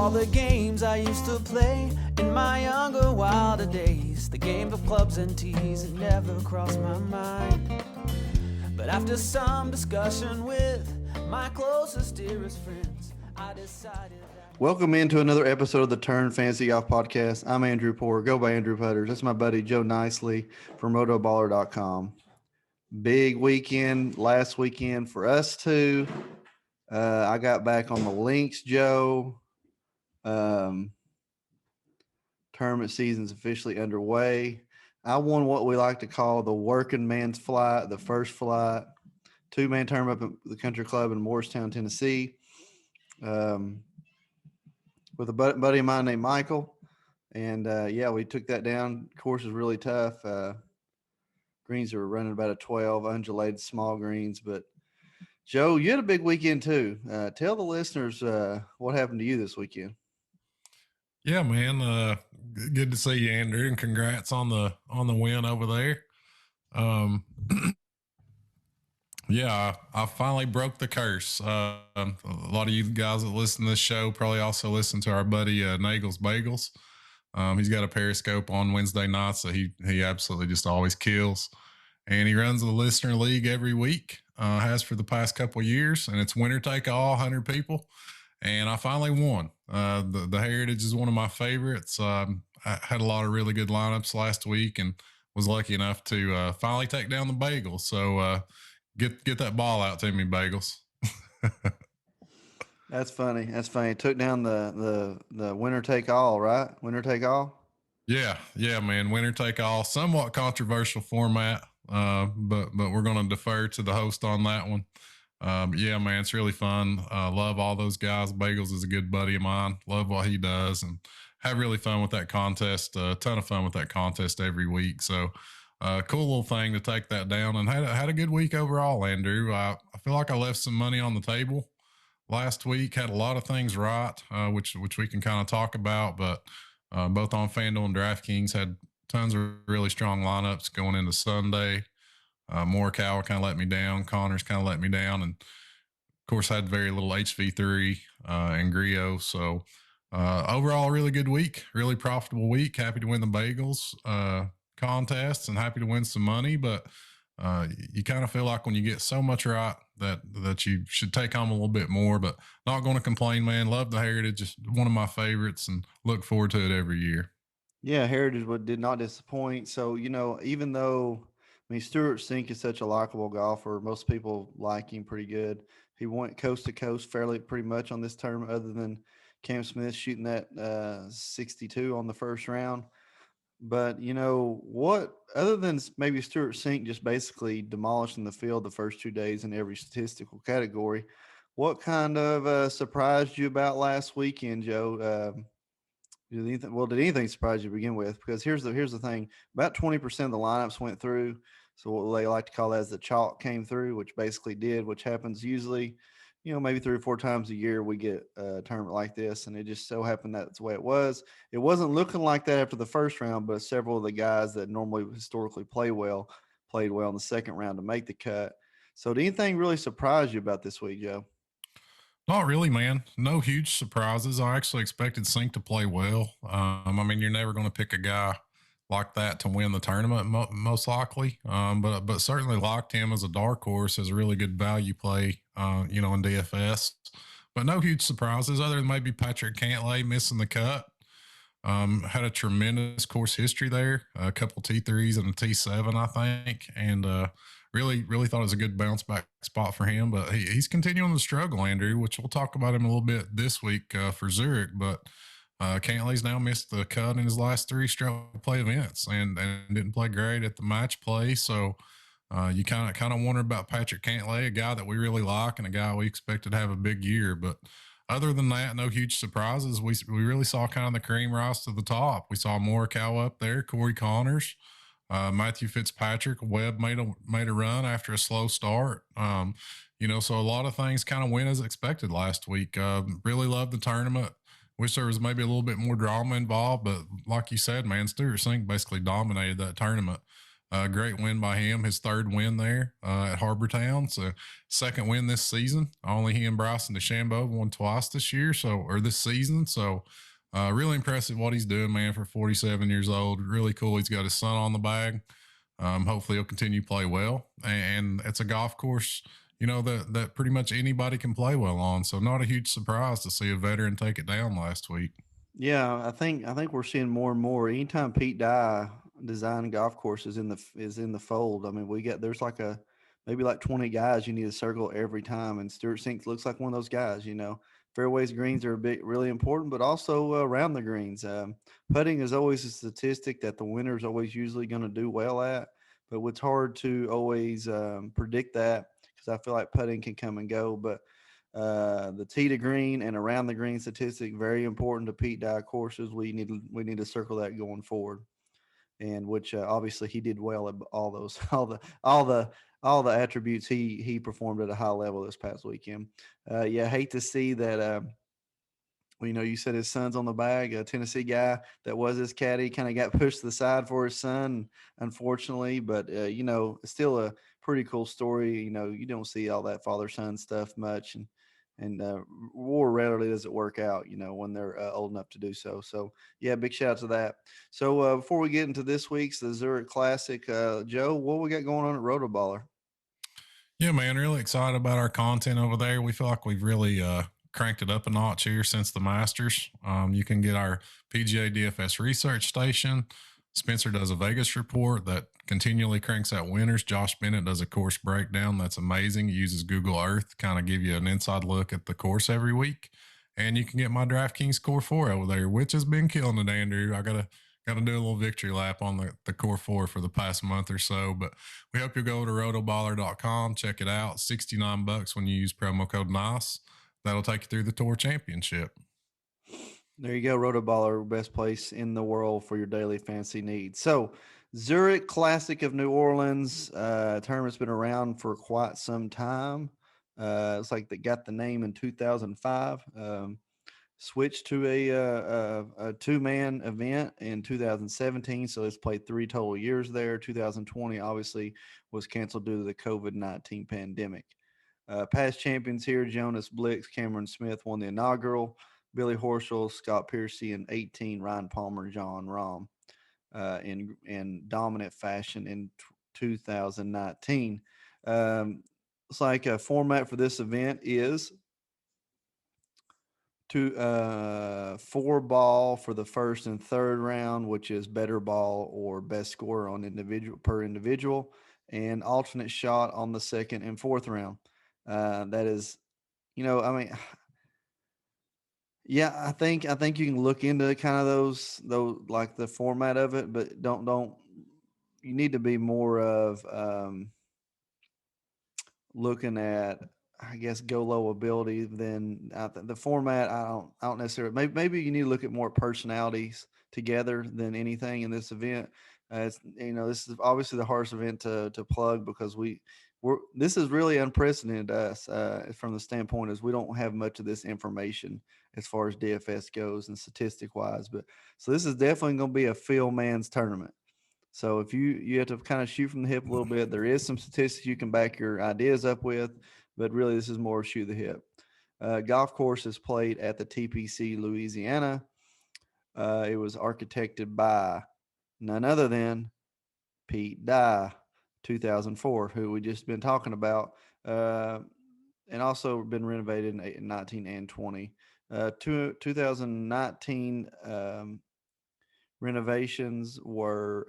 all the games I used to play in my younger, wilder days. The game of clubs and tees had never crossed my mind. But after some discussion with my closest, dearest friends, I decided that... Welcome into another episode of the Turn Fantasy Golf Podcast. I'm Andrew Poor. Go by Andrew Putters. That's my buddy Joe Nicely from Rotoballer.com. Big weekend last weekend for us too. I got back on the links, Joe. Tournament season's officially underway. I won what we like to call the working man's flight, the first flight, 2-man tournament up at the country club in Morristown, Tennessee, with a buddy of mine named Michael. And we took that down. Course was really tough. Greens were running about a 12, undulated small greens. But Joe, you had a big weekend too. Tell the listeners what happened to you this weekend. Yeah, man. Good to see you, Andrew, and congrats on the win over there. I finally broke the curse. A lot of you guys that listen to this show probably also listen to our buddy Nagel's Bagels. He's got a Periscope on Wednesday nights that he absolutely just always kills, and he runs the listener league every week. Has for the past couple of years, and it's winner take all, 100 people. And I finally won. The Heritage is one of my favorites. I had a lot of really good lineups last week and was lucky enough to finally take down the Bagels. So get that ball out to me, Bagels. That's funny. Took down the winner take all, right? Winner take all? Yeah, man. Winner take all. Somewhat controversial format, but we're going to defer to the host on that one. Man, it's really fun. Love all those guys. Bagels is a good buddy of mine. Love what he does and have really fun with that contest. A ton of fun with that contest every week. So, cool little thing to take that down and had a good week overall, Andrew. I feel like I left some money on the table last week. Had a lot of things right, which we can kind of talk about, but, both on FanDuel and Draftkings had tons of really strong lineups going into Sunday. Morikawa kind of let me down. Connors kind of let me down. And, of course, had very little HV3 and Griot. So, overall, really good week. Really profitable week. Happy to win the Bagels contest and happy to win some money. But you kind of feel like when you get so much right that you should take home a little bit more. But not going to complain, man. Love the Heritage. Just one of my favorites and look forward to it every year. Yeah, Heritage did not disappoint. So, even though – Stuart Sink is such a likable golfer. Most people like him pretty good. He went coast to coast pretty much on this tournament, other than Cam Smith shooting that 62 on the first round. But, what, other than maybe Stuart Sink just basically demolishing the field the first 2 days in every statistical category, what kind of surprised you about last weekend, Joe? Did anything surprise you to begin with? Because here's the thing. About 20% of the lineups went through. So what they like to call as the chalk came through, which basically did, which happens usually, maybe 3 or 4 times a year we get a tournament like this. And it just so happened that's the way it was. It wasn't looking like that after the first round, but several of the guys that normally historically played well in the second round to make the cut. So did anything really surprise you about this week, Joe? Not really, man. No huge surprises. I actually expected Sink to play well. You're never going to pick a guy like that to win the tournament, most likely. But certainly liked him as a dark horse, as a really good value play, in DFS. But no huge surprises other than maybe Patrick Cantlay missing the cut. Had a tremendous course history there, a couple T3s and a T7, I think. And, really thought it was a good bounce back spot for him, but he's continuing to struggle, Andrew, which we'll talk about him a little bit this week for Zurich. But Cantlay's now missed the cut in his last 3 stroke play events and didn't play great at the match play. So you kind of wonder about Patrick Cantlay, a guy that we really like and a guy we expected to have a big year. But other than that, no huge surprises. We really saw kind of the cream rise to the top. We saw Morikawa up there, Corey Connors. Matthew Fitzpatrick, Webb made a run after a slow start. So a lot of things kind of went as expected last week. Really loved the tournament. Wish there was maybe a little bit more drama involved, but like you said, man, Stuart Sink basically dominated that tournament. Great win by him. His third win there at Harbor Town. So second win this season. Only he and Bryson DeChambeau won twice this year. Or this season. So really impressive what he's doing, man, for 47 years old. Really cool. He's got his son on the bag. Hopefully he'll continue to play well. And it's a golf course, that pretty much anybody can play well on. So not a huge surprise to see a veteran take it down last week. Yeah, I think we're seeing more and more. Anytime Pete Dye design golf courses is in the fold. I mean, there's like maybe like 20 guys you need to circle every time, and Stuart Sink looks like one of those guys. Fairways greens are really important, but also around the greens. Putting is always a statistic that the winner is always usually going to do well at, but it's hard to always predict that because I feel like putting can come and go, but. The tee to green and around the green statistic very important to Pete Dye courses. We need to circle that going forward, and which obviously he did well at all those all the attributes he performed at a high level this past weekend. Yeah, hate to see that. You said his son's on the bag. A Tennessee guy that was his caddy kind of got pushed to the side for his son, unfortunately. But it's still a pretty cool story. You don't see all that father son stuff much, and war rarely does it work out. When they're old enough to do so. So yeah, big shout out to that. So before we get into this week's the Zurich Classic, Joe, what we got going on at Rotoballer? Yeah, man, really excited about our content over there. We feel like we've really cranked it up a notch here since the Masters. You can get our PGA DFS research station. Spencer does a Vegas report that continually cranks out winners. Josh Bennett does a course breakdown that's amazing. He uses Google Earth to kind of give you an inside look at the course every week. And you can get my DraftKings Core 4 over there, which has been killing it, Andrew. I gotta do a little victory lap on the Core 4 for the past month or so. But we hope you'll go to rotoballer.com, check it out. $69 when you use promo code NICE. That'll take you through the Tour Championship. There you go, Rotoballer, best place in the world for your daily fantasy needs. So, Zurich Classic of New Orleans tournament's been around for quite some time. It's like they got the name in 2005. Switched to a two-man event in 2017, so it's played 3 total years there. 2020 obviously was canceled due to the COVID-19 pandemic. Past champions here: Jonas Blix, Cameron Smith won the inaugural. Billy Horschel, Scott Piercy, and 18 Ryan Palmer, John Rahm in dominant fashion in 2019. It's like a format for this event is to 4 ball for the first and third round, which is better ball or best score on individual, and alternate shot on the second and fourth round. That is, I mean, yeah, I think you can look into kind of those like the format of it, but don't you need to be more of looking at, I guess, go low ability than the format. I don't necessarily. Maybe you need to look at more personalities together than anything in this event. This is obviously the hardest event to plug because this is really unprecedented us from the standpoint as we don't have much of this information as far as DFS goes and statistic wise. But so this is definitely going to be a Phil Mann's tournament. So if you have to kind of shoot from the hip a little bit, there is some statistics you can back your ideas up with, but really this is more shoot the hip. Golf course is played at the TPC Louisiana. It was architected by none other than Pete Dye, 2004, who we just been talking about, and also been renovated in 19 and 20. 2019 renovations were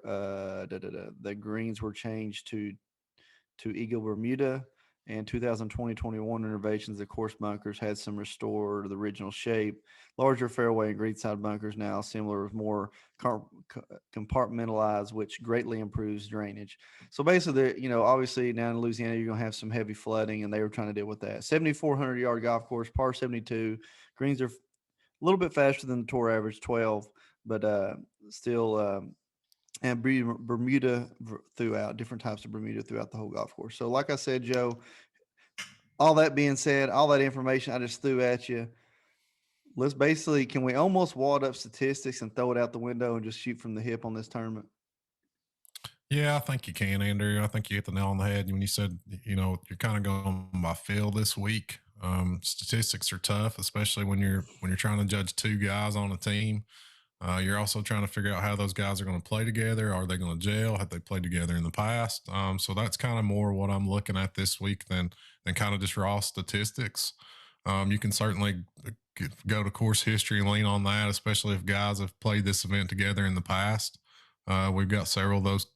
the greens were changed to Eagle Bermuda, and 2020-21 renovations, the course bunkers had some restored the original shape, larger fairway and greenside bunkers now similar with more compartmentalized, which greatly improves drainage. So basically, obviously down in Louisiana you're gonna have some heavy flooding, and they were trying to deal with that. 7,400-yard golf course, par 72. Greens are a little bit faster than the tour average, 12, but still. And Bermuda throughout, different types of Bermuda throughout the whole golf course. So like I said, Joe, all that being said, all that information I just threw at you, can we almost wad up statistics and throw it out the window and just shoot from the hip on this tournament? Yeah, I think you can, Andrew. I think you hit the nail on the head when you said, you're kind of going by feel this week. Statistics are tough, especially when you're trying to judge two guys on a team. You're also trying to figure out how those guys are going to play together. Are they going to gel? Have they played together in the past? So that's kind of more what I'm looking at this week than kind of just raw statistics. You can certainly go to course history and lean on that, especially if guys have played this event together in the past. We've got several of those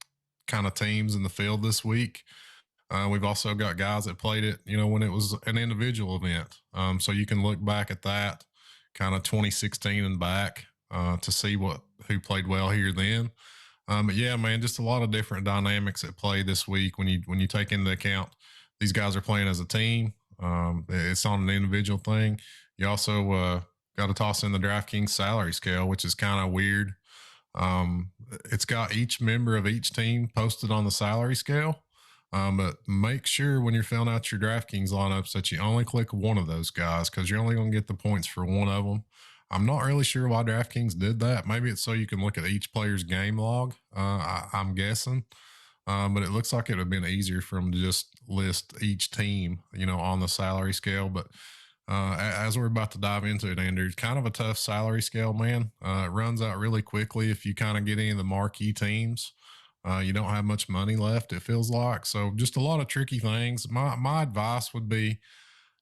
kind of teams in the field this week. We've also got guys that played it, when it was an individual event. So you can look back at that kind of 2016 and back to see who played well here then. But yeah, man, just a lot of different dynamics at play this week when you take into account these guys are playing as a team. It's on an individual thing. You also got to toss in the DraftKings salary scale, which is kind of weird. It's got each member of each team posted on the salary scale. But make sure when you're filling out your DraftKings lineups that you only click one of those guys because you're only going to get the points for one of them. I'm not really sure why DraftKings did that. Maybe it's so you can look at each player's game log. I'm guessing. But it looks like it would have been easier for them to just list each team, on the salary scale. But as we're about to dive into it, Andrew, it's kind of a tough salary scale, man. It runs out really quickly if you kind of get any of the marquee teams. You don't have much money left, it feels like. So just a lot of tricky things. My advice would be,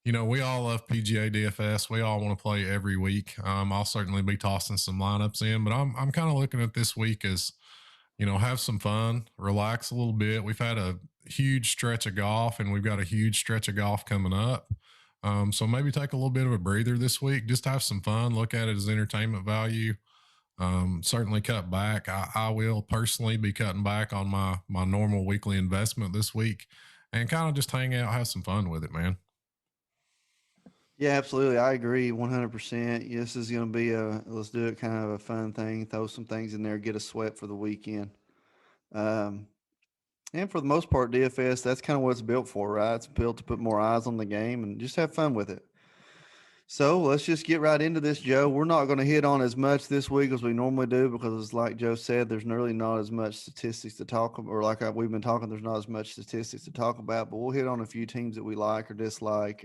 we all love PGA DFS. We all want to play every week. I'll certainly be tossing some lineups in, but I'm kind of looking at this week as, have some fun, relax a little bit. We've had a huge stretch of golf and we've got a huge stretch of golf coming up. So maybe take a little bit of a breather this week, just have some fun, look at it as entertainment value. Certainly cut back. I will personally be cutting back on my normal weekly investment this week and kind of just hang out, have some fun with it, man. Yeah, absolutely. I agree 100%. This is going to be let's do it kind of a fun thing, throw some things in there, get a sweat for the weekend. And for the most part, DFS, that's kind of what it's built for, right? It's built to put more eyes on the game and just have fun with it. So let's just get right into this, Joe. We're not going to hit on as much this week as we normally do because, like Joe said, there's really not as much statistics to talk about, or we've been talking, there's not as much statistics to talk about, but we'll hit on a few teams that we like or dislike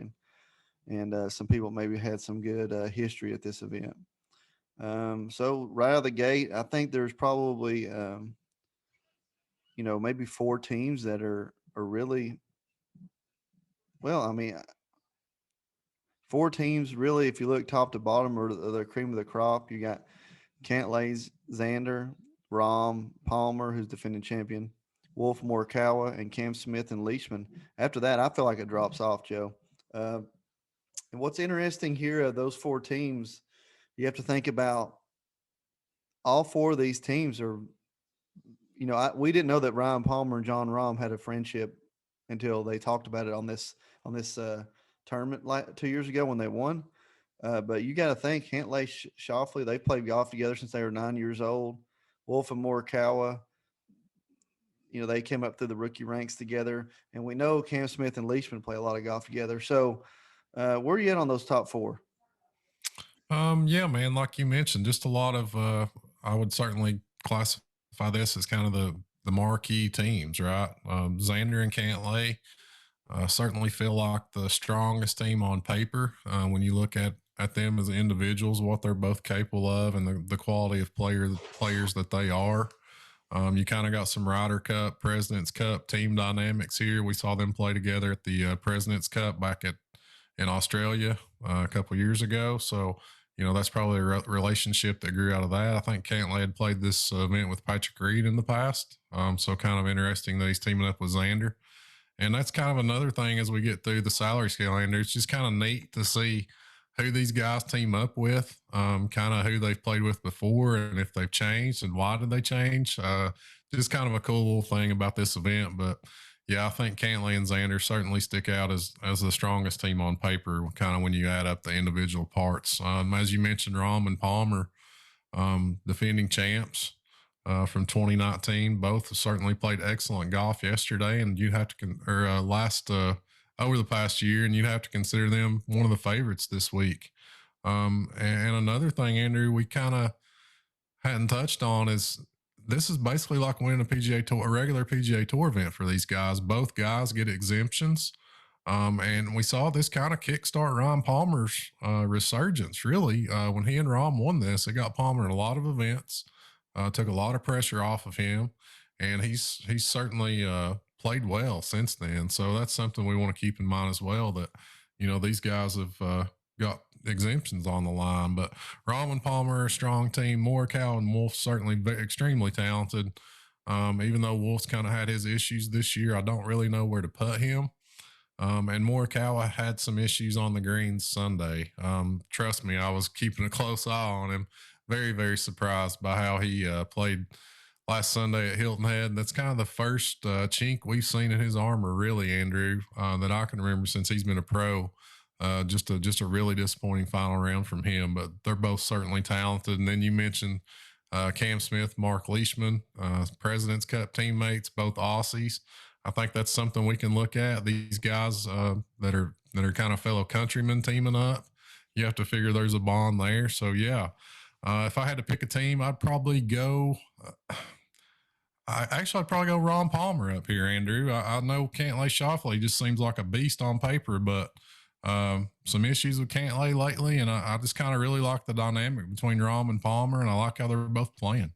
and some people maybe had some good history at this event. So right out of the gate, I think there's probably, maybe four teams that are really, well, I mean, four teams really, if you look top to bottom, are the cream of the crop. You got Cantlay, Xander, Rahm, Palmer, who's defending champion, Wolf, Morikawa, and Cam Smith and Leishman. After that, I feel like it drops off, Joe. And what's interesting here of those four teams, you have to think about all four of these teams are, we didn't know that Ryan Palmer and John Rahm had a friendship until they talked about it on this tournament like 2 years ago when they won. But you got to think Cantlay, Schauffele, they played golf together since they were 9 years old. Wolf and Morikawa, they came up through the rookie ranks together. And we know Cam Smith and Leishman play a lot of golf together. So where are you at on those top four? Yeah, man, like you mentioned, just a lot of I would certainly classify this as kind of the marquee teams, right? Xander and Cantlay certainly feel like the strongest team on paper when you look at them as individuals, what they're both capable of, and the quality of players that they are. You kind of got some Ryder Cup, President's Cup team dynamics here. We saw them play together at the President's Cup back in Australia a couple years ago. So, that's probably a relationship that grew out of that. I think Cantlay had played this event with Patrick Reed in the past. So kind of interesting that he's teaming up with Xander. And that's kind of another thing as we get through the salary scale, Andrew. It's just kind of neat to see who these guys team up with, kind of who they've played with before and if they've changed and why did they change. Just kind of a cool little thing about this event. But yeah, I think Cantlay and Xander certainly stick out as the strongest team on paper, kind of when you add up the individual parts. As you mentioned, Rahm and Palmer, defending champs from 2019, both certainly played excellent golf yesterday, and you have to over the past year, and you'd have to consider them one of the favorites this week. And another thing, Andrew, we kind of hadn't touched on is this is basically like winning a PGA Tour, a regular PGA Tour event for these guys. Both guys get exemptions. And we saw this kind of kickstart Ryan Palmer's resurgence, really. When he and Rahm won this, it got Palmer in a lot of events, took a lot of pressure off of him, and he's certainly played well since then. So that's something we want to keep in mind as well, that, these guys have got exemptions on the line. But Rahm and Palmer are a strong team. Morikawa and Wolf certainly extremely talented. Even though Wolf's kind of had his issues this year, I don't really know where to put him. And Morikawa had some issues on the greens Sunday. Trust me, I was keeping a close eye on him. Very, very surprised by how he played last Sunday at Hilton Head. That's kind of the first chink we've seen in his armor, really, Andrew, that I can remember since he's been a pro. Just a really disappointing final round from him, but they're both certainly talented. And then you mentioned Cam Smith, Mark Leishman, President's Cup teammates, both Aussies. I think that's something we can look at. These guys that are kind of fellow countrymen teaming up, you have to figure there's a bond there. So yeah, if I had to pick a team, I'd probably go. I'd probably go Ron Palmer up here, Andrew. I know Cantlay Schauffele just seems like a beast on paper, but some issues with Cantlay lately, and I just kind of really like the dynamic between Rahm and Palmer, and I like how they're both playing.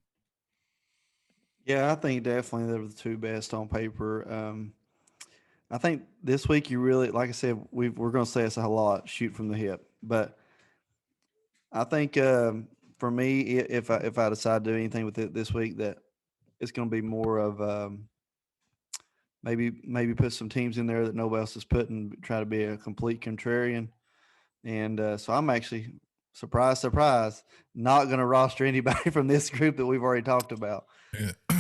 Yeah, I think definitely they're the two best on paper. I think this week you really, like I said, we're going to say it's a lot, shoot from the hip. But I think for me, if I decide to do anything with it this week, that it's going to be more of maybe put some teams in there that nobody else is putting, try to be a complete contrarian. And so I'm actually, surprise, not going to roster anybody from this group that we've already talked about.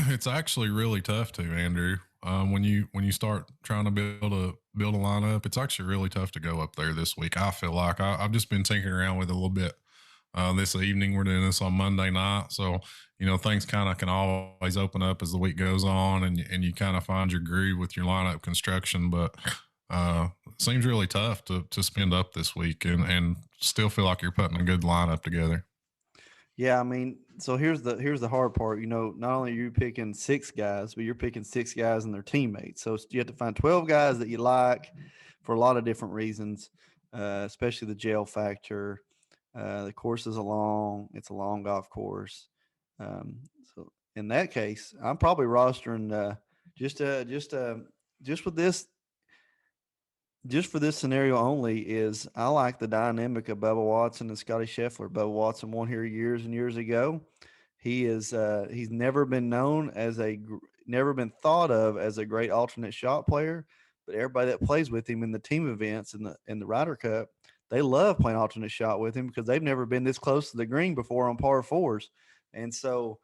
It's actually really tough to, Andrew. When you start trying to build a lineup, it's actually really tough to go up there this week. I feel like I've just been tinkering around with it a little bit this evening. We're doing this on Monday night, so things kind of can always open up as the week goes on, and you kind of find your groove with your lineup construction. But it seems really tough to spend up this week and still feel like you're putting a good lineup together. Yeah, I mean, so here's the hard part. Not only are you picking 6 guys, but you're picking 6 guys and their teammates. So you have to find 12 guys that you like for a lot of different reasons, especially the jail factor. The course is it's a long golf course. So in that case, I'm probably rostering just with this. Just for this scenario only, is I like the dynamic of Bubba Watson and Scotty Scheffler. Bubba Watson won here years and years ago. He is he's never been known as never been thought of as a great alternate shot player, but everybody that plays with him in the team events in the Ryder Cup, they love playing alternate shot with him because they've never been this close to the green before on par 4s. And so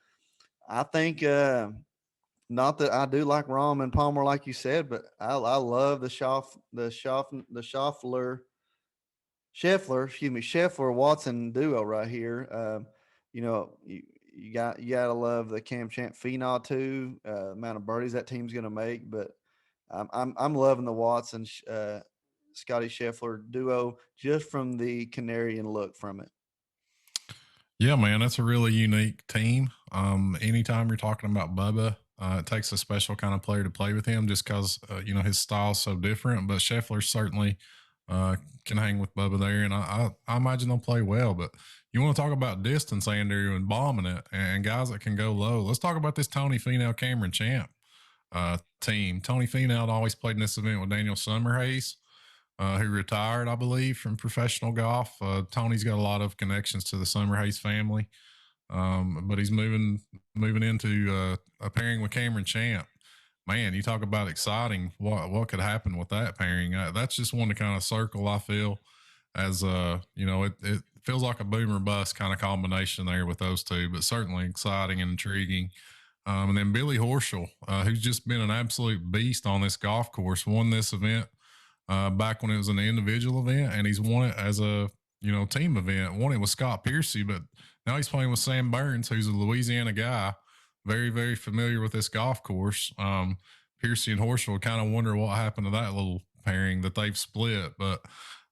I think not that I do like Rahm and Palmer, like you said, but I love the Scheffler Watson duo right here. You gotta love the Cam Champ Phenom too. Amount of birdies that team's gonna make, but I'm loving the Watson Scotty Scheffler duo just from the Canarian look from it. Yeah, man, that's a really unique team. Anytime you're talking about Bubba, it takes a special kind of player to play with him just because, his style's so different. But Scheffler certainly can hang with Bubba there. And I imagine they'll play well. But you want to talk about distance, Andrew, and bombing it and guys that can go low. Let's talk about this Tony Finau Cameron Champ team. Tony Finau always played in this event with Daniel Summerhays, who retired, I believe, from professional golf. Tony's got a lot of connections to the Summerhays family. But he's moving into a pairing with Cameron Champ. Man, you talk about exciting. What could happen with that pairing? That's just one to kind of circle. I feel as it feels like a boom or bust kind of combination there with those two, but certainly exciting and intriguing. And then Billy Horschel, who's just been an absolute beast on this golf course, won this event back when it was an individual event, and he's won it as a team event. Won it with Scott Piercy, but now he's playing with Sam Burns, who's a Louisiana guy, very, very familiar with this golf course. Piercy and Horschel kind of wonder what happened to that little pairing that they've split, but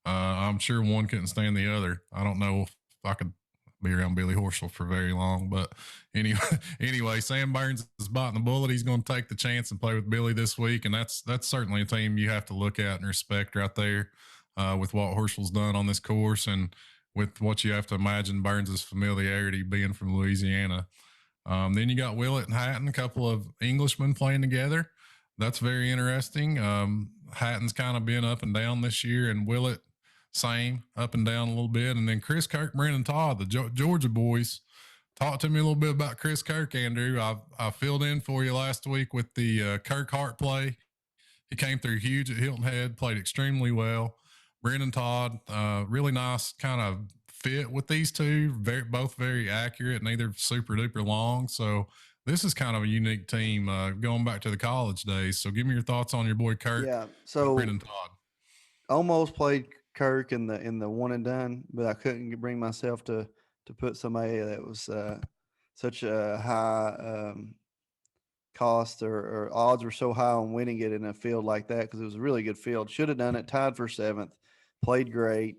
I'm sure one couldn't stand the other. I don't know if I could be around Billy Horschel for very long. But anyway, Sam Burns is biting the bullet. He's going to take the chance and play with Billy this week, and that's certainly a team you have to look at and respect right there, with what Horschel's done on this course and with what you have to imagine Burns' familiarity being from Louisiana. Then you got Willett and Hatton, a couple of Englishmen playing together. That's very interesting. Hatton's kind of been up and down this year, and Willett, same, up and down a little bit. And then Chris Kirk, Brendan Todd, the Georgia boys. Talk to me a little bit about Chris Kirk, Andrew. I filled in for you last week with the Kirk Hart play. He came through huge at Hilton Head, played extremely well. Brendan Todd, really nice kind of fit with these two. Both very accurate, neither super duper long. So this is kind of a unique team going back to the college days. So give me your thoughts on your boy Kirk. Yeah. So Brendan Todd almost played Kirk in the one and done, but I couldn't bring myself to put somebody that was such a high cost or odds were so high on winning it in a field like that, because it was a really good field. Should have done it. Tied for 7th. Played great.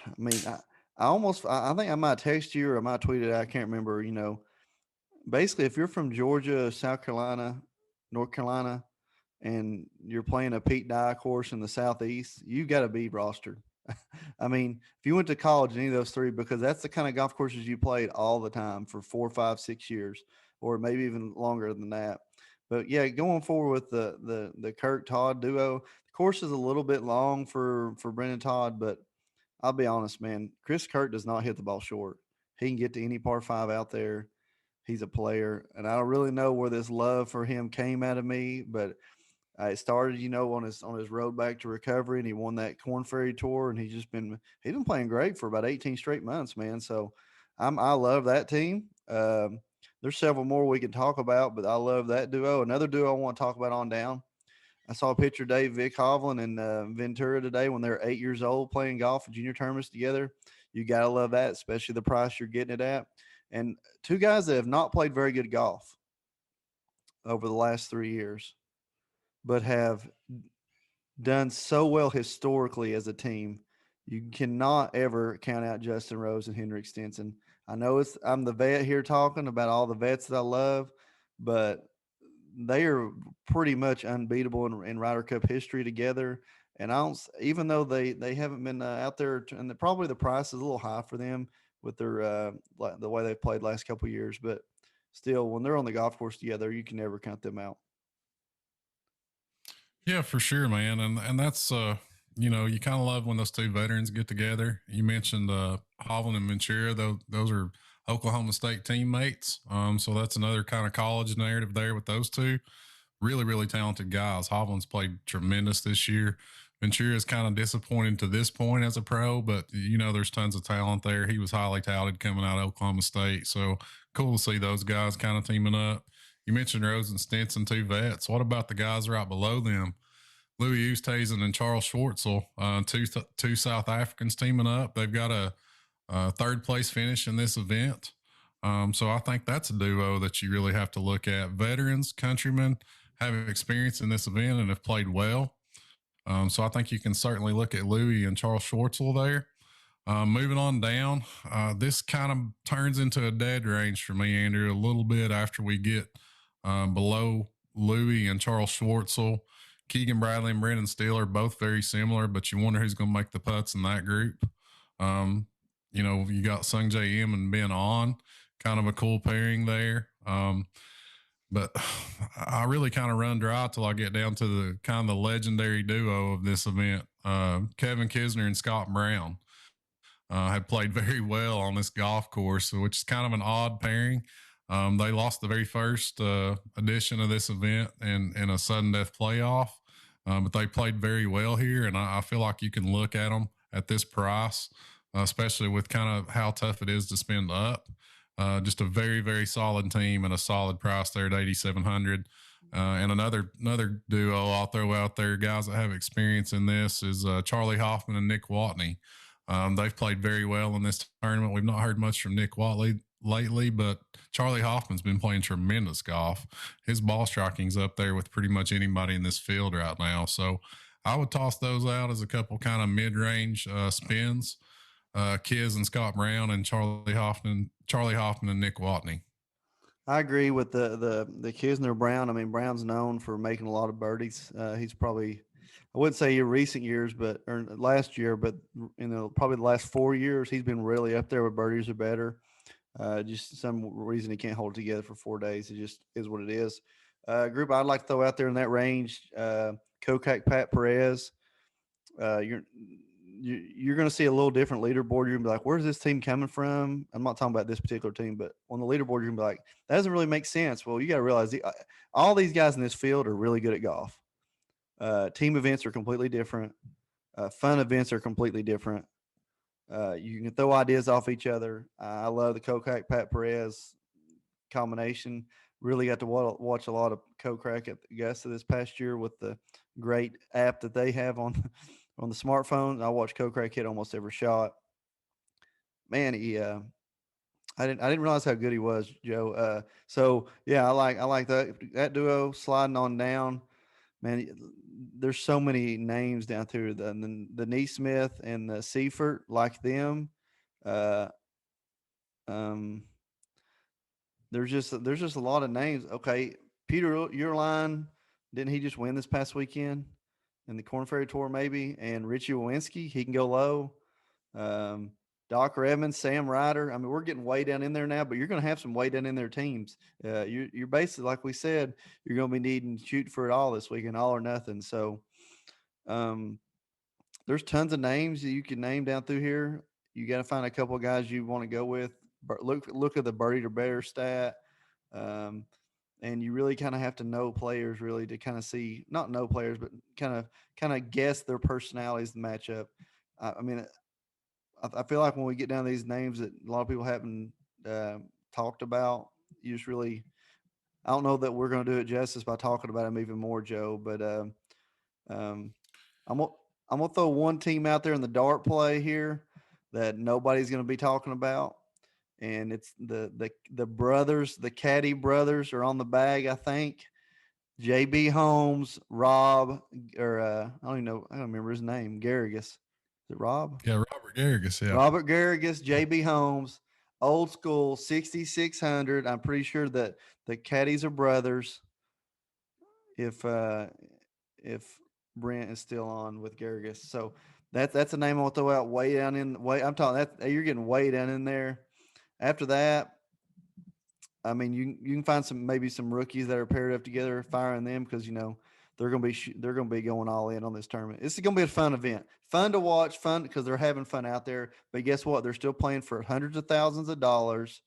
I mean, I think I might text you or I might tweet it. I can't remember. Basically, if you're from Georgia, South Carolina, North Carolina, and you're playing a Pete Dye course in the Southeast, you got to be rostered. I mean, if you went to college, any of those three, because that's the kind of golf courses you played all the time for 4, 5, 6 years, or maybe even longer than that. But yeah, going forward with the Kirk Todd duo, the course is a little bit long for Brendan Todd, but I'll be honest, man, Chris Kirk does not hit the ball short. He can get to any par 5 out there. He's a player, and I don't really know where this love for him came out of me, but it started, on his road back to recovery, and he won that Corn Ferry Tour, and he's been playing great for about 18 straight months, man. So I love that team. There's several more we can talk about, but I love that duo. Another duo I want to talk about on down. I saw a picture of Vic Hovland and Ventura today when they're 8 years old playing golf and junior tournaments together. You got to love that, especially the price you're getting it at. And two guys that have not played very good golf over the last 3 years, but have done so well historically as a team. You cannot ever count out Justin Rose and Henrik Stenson. I know I'm the vet here talking about all the vets that I love, but they are pretty much unbeatable in Ryder Cup history together. And even though they haven't been out there, and probably the price is a little high for them with their the way they've played last couple of years, but still, when they're on the golf course together, you can never count them out. Yeah, for sure, man. And that's, you kind of love when those two veterans get together. You mentioned Hovland and Ventura. Those are Oklahoma State teammates. So that's another kind of college narrative there with those two. Really, really talented guys. Hovland's played tremendous this year. Ventura is kind of disappointed to this point as a pro, but, there's tons of talent there. He was highly touted coming out of Oklahoma State. So cool to see those guys kind of teaming up. You mentioned Rose and Stenson, two vets. What about the guys right below them? Louie Ustasen and Charles Schwartzel, two South Africans teaming up. They've got a third place finish in this event. So I think that's a duo that you really have to look at. Veterans, countrymen, have experience in this event and have played well. So I think you can certainly look at Louie and Charles Schwartzel there. Moving on down, this kind of turns into a dead range for me, Andrew, a little bit after we get below Louie and Charles Schwartzel. Keegan Bradley and Brendan Steele are both very similar, but you wonder who's going to make the putts in that group. You got Sung J M and Ben On, kind of a cool pairing there. But I really kind of run dry till I get down to the kind of the legendary duo of this event. Kevin Kisner and Scott Brown had played very well on this golf course, which is kind of an odd pairing. They lost the very first edition of this event in a sudden death playoff, but they played very well here, and I feel like you can look at them at this price, especially with kind of how tough it is to spend up. Just a very, very solid team and a solid price there at 8,700. And another duo I'll throw out there, guys that have experience in this, is Charlie Hoffman and Nick Watney. They've played very well in this tournament. We've not heard much from Nick Watney lately, but Charlie Hoffman's been playing tremendous golf. His ball striking's up there with pretty much anybody in this field right now. So I would toss those out as a couple kind of mid-range spins. Kiz and Scott Brown and Charlie Hoffman, and Nick Watney. I agree with the Kisner Brown. I mean, Brown's known for making a lot of birdies. He's probably, I wouldn't say in recent years, but or last year, but probably the last 4 years, he's been really up there with birdies or better. Just some reason he can't hold it together for 4 days. It just is what it is. Group I'd like to throw out there in that range: Kokak, Pat Perez. You're going to see a little different leaderboard. You're going to be like, where's this team coming from? I'm not talking about this particular team, but on the leaderboard, you're going to be like, that doesn't really make sense. Well, you got to realize all these guys in this field are really good at golf. Team events are completely different. Fun events are completely different. You can throw ideas off each other. I love the Kokak Pat Perez combination. Really got to watch a lot of Kokak at Augusta this past year with the great app that they have on the smartphone. I watched Kokak hit almost every shot. Man, I didn't realize how good he was, Joe. So yeah, I like that duo sliding on down. Man, there's so many names down through the Neesmith and the Seifert, like them. There's just a lot of names. Okay, Peter Uerlein, didn't he just win this past weekend in the Korn Ferry Tour maybe? And Richie Wawinski, he can go low. Doc Evans, Sam Ryder. I mean, we're getting way down in there now, but you're going to have some way down in their teams. You're basically, like we said, you're going to be needing to shoot for it all this weekend, all or nothing. So there's tons of names that you can name down through here. You got to find a couple of guys you want to go with. Look at the birdie or better stat. And you really kind of have to know players really to kind of see, not know players, but kind of guess their personalities and matchup. I mean, I feel like when we get down to these names that a lot of people haven't talked about, you just really, I don't know that we're going to do it justice by talking about them even more, Joe. But I'm gonna throw one team out there in the dart play here that nobody's going to be talking about, and it's the brothers, the Caddy brothers are on the bag. I think JB Holmes, Rob, or I don't even know, I don't remember his name. Garrigus. Is it Rob? Yeah, Robert Garrigus. Yeah, Robert Garrigus, JB Holmes, old school 6,600. I'm pretty sure that the Caddies are brothers. If Brent is still on with Garrigus, so that's a name I'll throw out way down in way. I'm talking that you're getting way down in there. After that, I mean, you can find maybe some rookies that are paired up together, firing them because they're going to be going all in on this tournament. This is going to be a fun event, fun to watch, fun because they're having fun out there. But guess what? They're still playing for hundreds of thousands of dollars.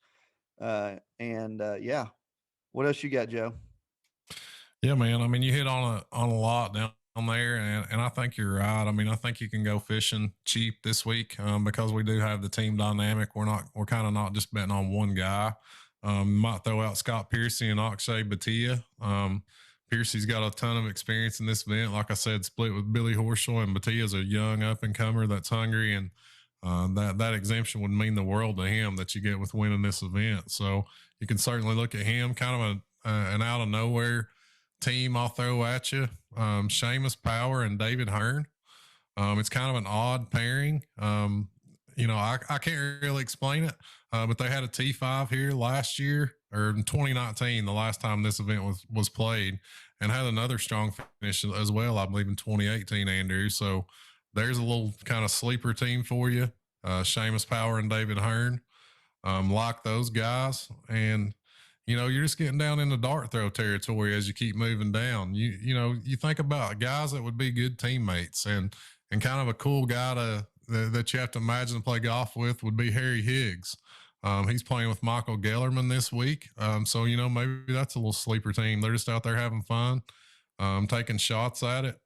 Yeah, what else you got, Joe? Yeah, man. I mean, you hit on a lot down there, and I think you're right. I mean, I think you can go fishing cheap this week because we do have the team dynamic. We're kind of not just betting on one guy. Might throw out Scott Piercy and Akshay Bhatia. Piercy's got a ton of experience in this event. Like I said, split with Billy Horschel, and Bhatia's a young up and comer that's hungry, and that exemption would mean the world to him that you get with winning this event. So you can certainly look at him, kind of an out of nowhere team I'll throw at you. Seamus Power and David Hearn. It's kind of an odd pairing. I can't really explain it, but they had a T5 here last year, or in 2019, the last time this event was played, and had another strong finish as well, I believe, in 2018, Andrew. So there's a little kind of sleeper team for you. Seamus Power and David Hearn. Like those guys. And you're just getting down into dart throw territory as you keep moving down. You think about guys that would be good teammates, and kind of a cool guy that you have to imagine to play golf with would be Harry Higgs. He's playing with Michael Gellerman this week. So maybe that's a little sleeper team. They're just out there having fun, taking shots at it.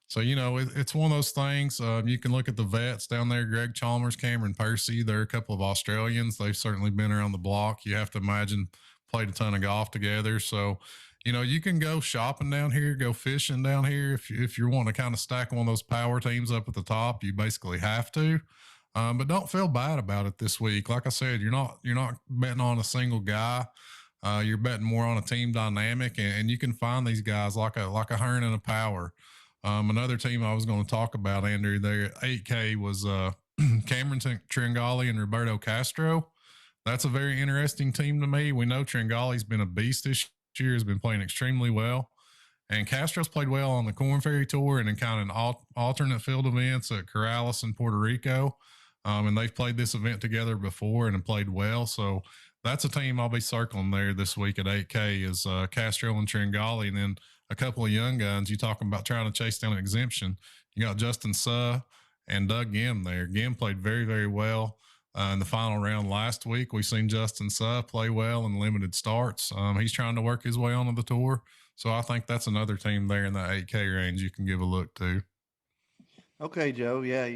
So, it's one of those things. You can look at the vets down there, Greg Chalmers, Cameron Percy. They're a couple of Australians. They've certainly been around the block. You have to imagine played a ton of golf together. So, you can go shopping down here, go fishing down here. If you're wanting to kind of stack one of those power teams up at the top, you basically have to. But don't feel bad about it this week. Like I said, you're not betting on a single guy. You're betting more on a team dynamic, and you can find these guys like a Hearn and a Power. Another team I was going to talk about, Andrew, there at 8K was Cameron Tringali and Roberto Castro. That's a very interesting team to me. We know Tringali's been a beast this year, has been playing extremely well. And Castro's played well on the Corn Ferry Tour and in kind of alternate field events at Corrales in Puerto Rico. And they've played this event together before and have played well. So that's a team I'll be circling there this week at 8K is Castro and Tringali. And then a couple of young guns. You talking about trying to chase down an exemption. You got Justin Suh and Doug Gim there. Gim played very, very well in the final round last week. We've seen Justin Suh play well in limited starts. He's trying to work his way onto the tour. So I think that's another team there in that 8K range you can give a look to. Okay, Joe. Yeah,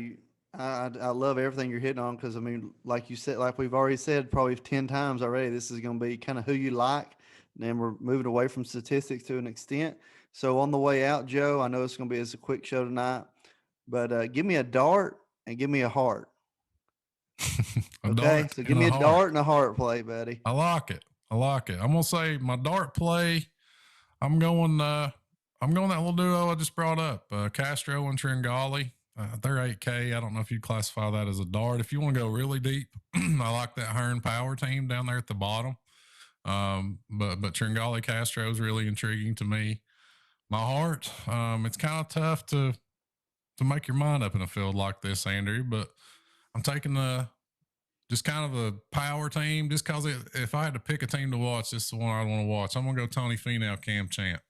I love everything you're hitting on because, I mean, like you said, like we've already said probably 10 times already, this is going to be kind of who you like. And then we're moving away from statistics to an extent. So on the way out, Joe, I know it's going to be a quick show tonight, but give me a dart and give me a heart. Okay, so give me a dart and a heart play, buddy. I like it. I'm going to say my dart play, I'm going that little duo I just brought up, Castro and Tringali. They're 8K. I don't know if you'd classify that as a dart. If you want to go really deep, I like that Hearn Power team down there at the bottom. But Tringali Castro is really intriguing to me. My heart, it's kind of tough to make your mind up in a field like this, Andrew, but I'm taking just kind of a power team just because if I had to pick a team to watch, this is the one I want to watch. I'm going to go Tony Finau, Cam Champ.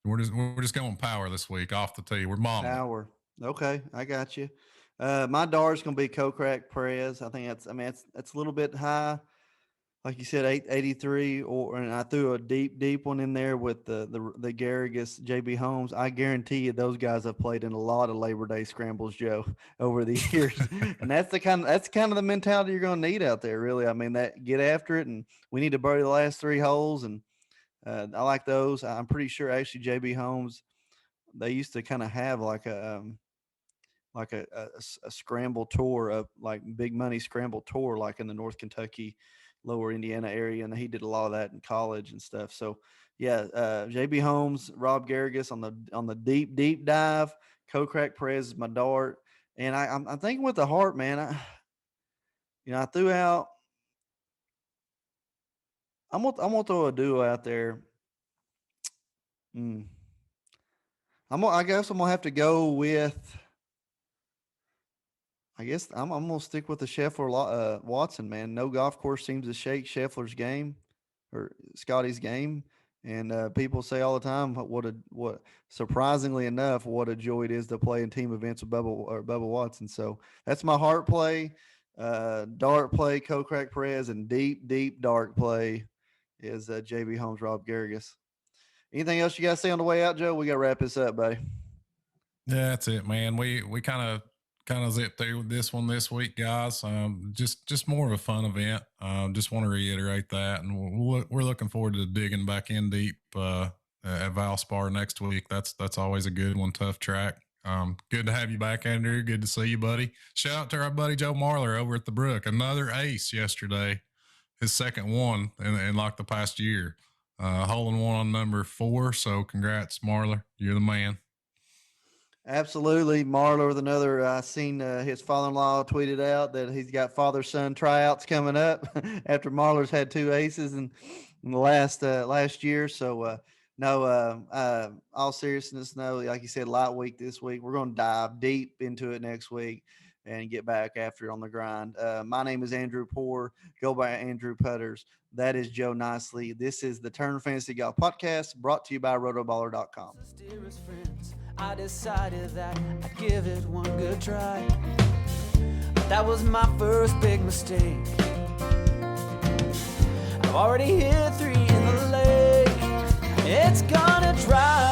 We're just going power this week off the tee. We're bombing. Power. Okay, I got you. My dart's going to be Kokrak Perez. I think that's a little bit high. Like you said, 883, and I threw a deep one in there with the Garrigus JB Holmes. I guarantee you those guys have played in a lot of Labor Day scrambles, Joe, over the years. And that's kind of the mentality you're going to need out there, really. I mean, that get after it, and we need to birdie the last 3 holes, and I like those. I'm pretty sure actually JB Holmes, they used to kind of have like a scramble tour of like big money scramble tour, like in the North Kentucky, Lower Indiana area, and he did a lot of that in college and stuff. So yeah, JB Holmes, Rob Garrigus on the deep dive. Kokrak Perez is my dart, and I'm thinking with the heart, man. I threw out. I'm gonna throw a duo out there. I guess I'm gonna have to go with. I guess I'm going to stick with the Scheffler Watson, man. No golf course seems to shake Scheffler's game or Scotty's game. And people say all the time, what surprisingly enough, what a joy it is to play in team events with Bubba Watson. So that's my heart play, dart play, Kokrak Perez, and deep dark play is JB Holmes, Rob Garrigus. Anything else you got to say on the way out, Joe? We got to wrap this up, buddy. Yeah, that's it, man. We kind of zip through this one this week, guys. Just more of a fun event. Just want to reiterate that, and we're looking forward to digging back in deep at Valspar next week. That's always a good one. Tough track. Good to have you back, Andrew. Good to see you, buddy. Shout out to our buddy Joe Marler over at the Brook. Another ace yesterday. His second one in like the past year. Hole in one on number 4. So congrats, Marler. You're the man. Absolutely. Marler with another. I seen his father-in-law tweeted out that he's got father-son tryouts coming up after Marler's had 2 aces in the last year. So all seriousness, no, like you said, light week this week. We're going to dive deep into it next week and get back after it on the grind. My name is Andrew Poor. Go by Andrew Putters. That is Joe Nicely. This is the Turn Fantasy Golf Podcast brought to you by Rotoballer.com. I decided that I'd give it one good try. But that was my first big mistake. I've already hit 3 in the lake. It's gonna dry.